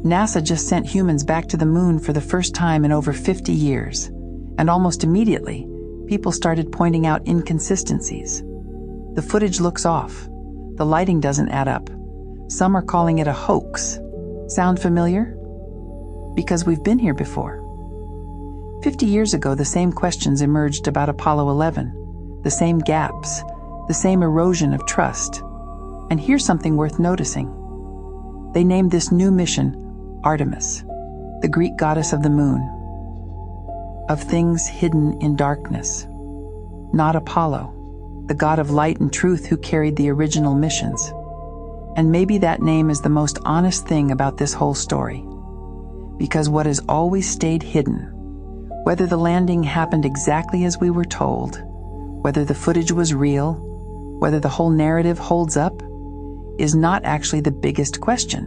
NASA just sent humans back to the moon for the first time in over 50 years, and almost immediately, people started pointing out inconsistencies. The footage looks off. The lighting doesn't add up. Some are calling it a hoax. Sound familiar? Because we've been here before. 50 years ago, the same questions emerged about Apollo 11, the same gaps, the same erosion of trust. And here's something worth noticing. They named this new mission Artemis, the Greek goddess of the moon, of things hidden in darkness. Not Apollo, the god of light and truth who carried the original missions. And maybe that name is the most honest thing about this whole story. Because what has always stayed hidden, whether the landing happened exactly as we were told, whether the footage was real, whether the whole narrative holds up, is not actually the biggest question.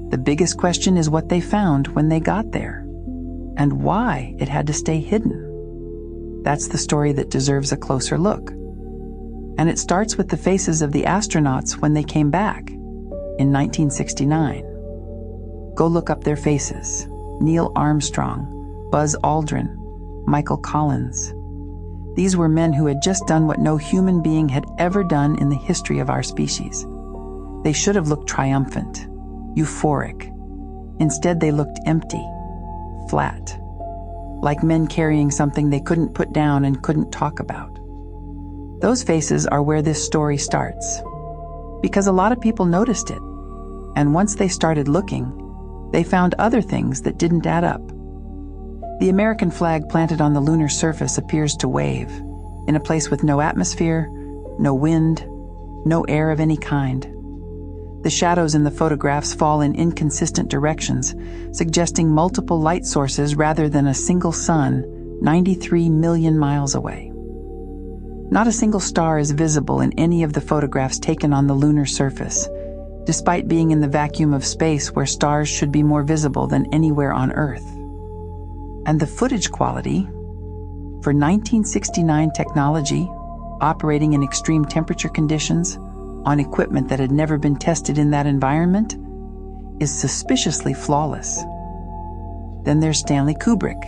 The biggest question is what they found when they got there, and why it had to stay hidden. That's the story that deserves a closer look. And it starts with the faces of the astronauts when they came back in 1969. Go look up their faces. Neil Armstrong, Buzz Aldrin, Michael Collins. These were men who had just done what no human being had ever done in the history of our species. They should have looked triumphant, euphoric. Instead, they looked empty, flat, like men carrying something they couldn't put down and couldn't talk about. Those faces are where this story starts, because a lot of people noticed it, and once they started looking, they found other things that didn't add up. The American flag planted on the lunar surface appears to wave, in a place with no atmosphere, no wind, no air of any kind. The shadows in the photographs fall in inconsistent directions, suggesting multiple light sources rather than a single sun 93 million miles away. Not a single star is visible in any of the photographs taken on the lunar surface, despite being in the vacuum of space where stars should be more visible than anywhere on Earth. And the footage quality, for 1969 technology, operating in extreme temperature conditions, on equipment that had never been tested in that environment, is suspiciously flawless. Then there's Stanley Kubrick,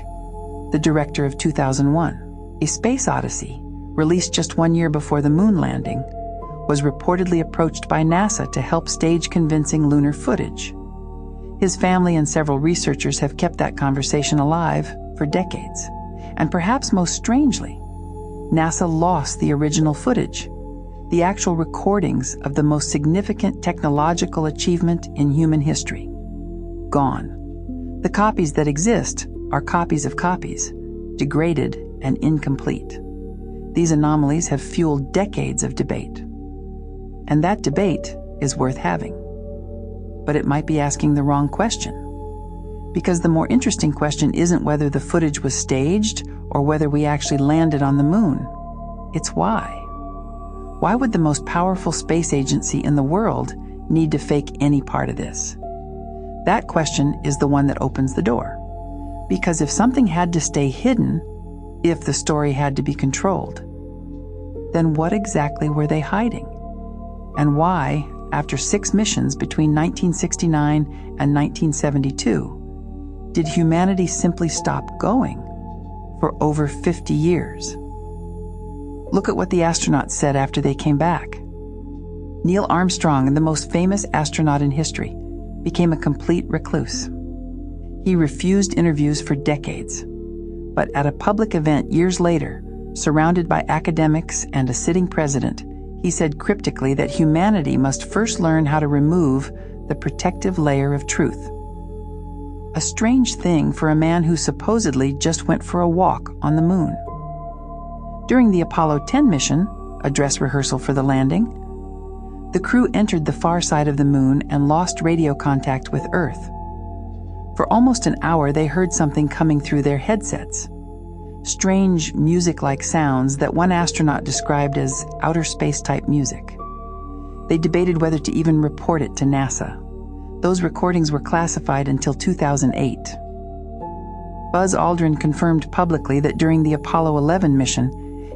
the director of 2001, A Space Odyssey, released just 1 year before the moon landing, was reportedly approached by NASA to help stage convincing lunar footage. His family and several researchers have kept that conversation alive for decades. And perhaps most strangely, NASA lost the original footage, the actual recordings of the most significant technological achievement in human history. Gone. The copies that exist are copies of copies, degraded and incomplete. These anomalies have fueled decades of debate. And that debate is worth having. But it might be asking the wrong question. Because the more interesting question isn't whether the footage was staged or whether we actually landed on the moon. It's why. Why would the most powerful space agency in the world need to fake any part of this? That question is the one that opens the door. Because if something had to stay hidden, if the story had to be controlled, then what exactly were they hiding? And why, after 6 missions between 1969 and 1972, did humanity simply stop going for over 50 years? Look at what the astronauts said after they came back. Neil Armstrong, the most famous astronaut in history, became a complete recluse. He refused interviews for decades, but at a public event years later, surrounded by academics and a sitting president, he said cryptically that humanity must first learn how to remove the protective layer of truth. A strange thing for a man who supposedly just went for a walk on the moon. During the Apollo 10 mission, a dress rehearsal for the landing, the crew entered the far side of the moon and lost radio contact with Earth. For almost an hour, they heard something coming through their headsets. Strange music-like sounds that one astronaut described as outer space-type music. They debated whether to even report it to NASA. Those recordings were classified until 2008. Buzz Aldrin confirmed publicly that during the Apollo 11 mission,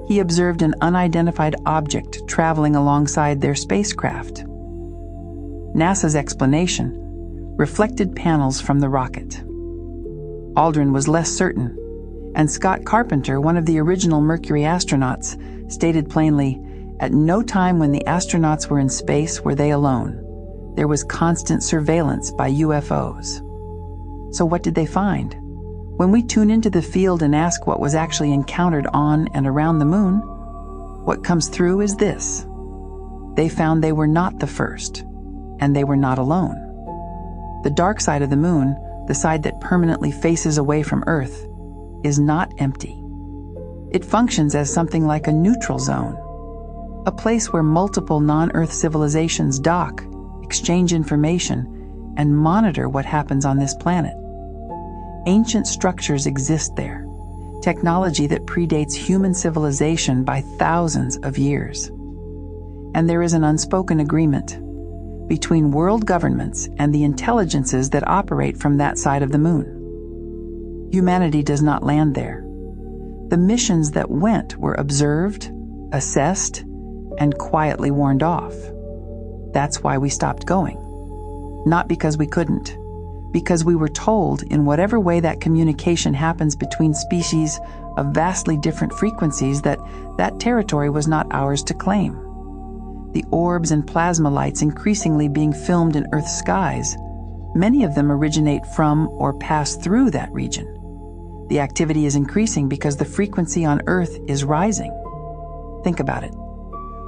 he observed an unidentified object traveling alongside their spacecraft. NASA's explanation, reflected panels from the rocket. Aldrin was less certain, and Scott Carpenter, one of the original Mercury astronauts, stated plainly, "At no time when the astronauts were in space were they alone. There was constant surveillance by UFOs." So what did they find? When we tune into the field and ask what was actually encountered on and around the moon, what comes through is this. They found they were not the first, and they were not alone. The dark side of the moon, the side that permanently faces away from Earth, is not empty. It functions as something like a neutral zone, a place where multiple non-Earth civilizations dock, exchange information, and monitor what happens on this planet. Ancient structures exist there, technology that predates human civilization by thousands of years. And there is an unspoken agreement between world governments and the intelligences that operate from that side of the moon. Humanity does not land there. The missions that went were observed, assessed, and quietly warned off. That's why we stopped going. Not because we couldn't, because we were told, in whatever way that communication happens between species of vastly different frequencies, that that territory was not ours to claim. The orbs and plasma lights increasingly being filmed in Earth's skies, many of them originate from or pass through that region. The activity is increasing because the frequency on Earth is rising. Think about it.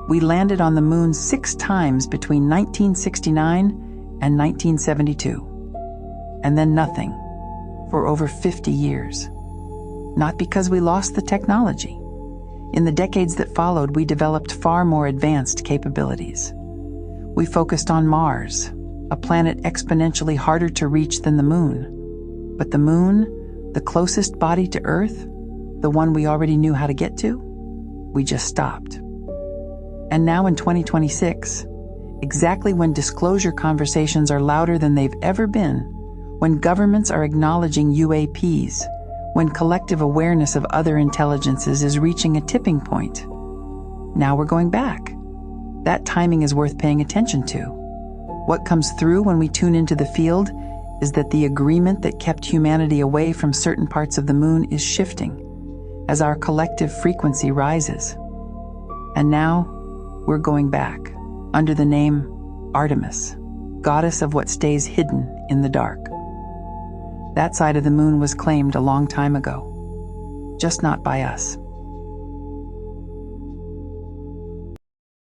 We landed on the moon 6 times between 1969 and 1972. And then nothing, for over 50 years. Not because we lost the technology. In the decades that followed, we developed far more advanced capabilities. We focused on Mars, a planet exponentially harder to reach than the moon. But the moon, the closest body to Earth, the one we already knew how to get to, we just stopped. And now in 2026, exactly when disclosure conversations are louder than they've ever been, when governments are acknowledging UAPs, when collective awareness of other intelligences is reaching a tipping point, now we're going back. That timing is worth paying attention to. What comes through when we tune into the field is that the agreement that kept humanity away from certain parts of the moon is shifting as our collective frequency rises. And now we're going back under the name Artemis, goddess of what stays hidden in the dark. That side of the moon was claimed a long time ago, just not by us.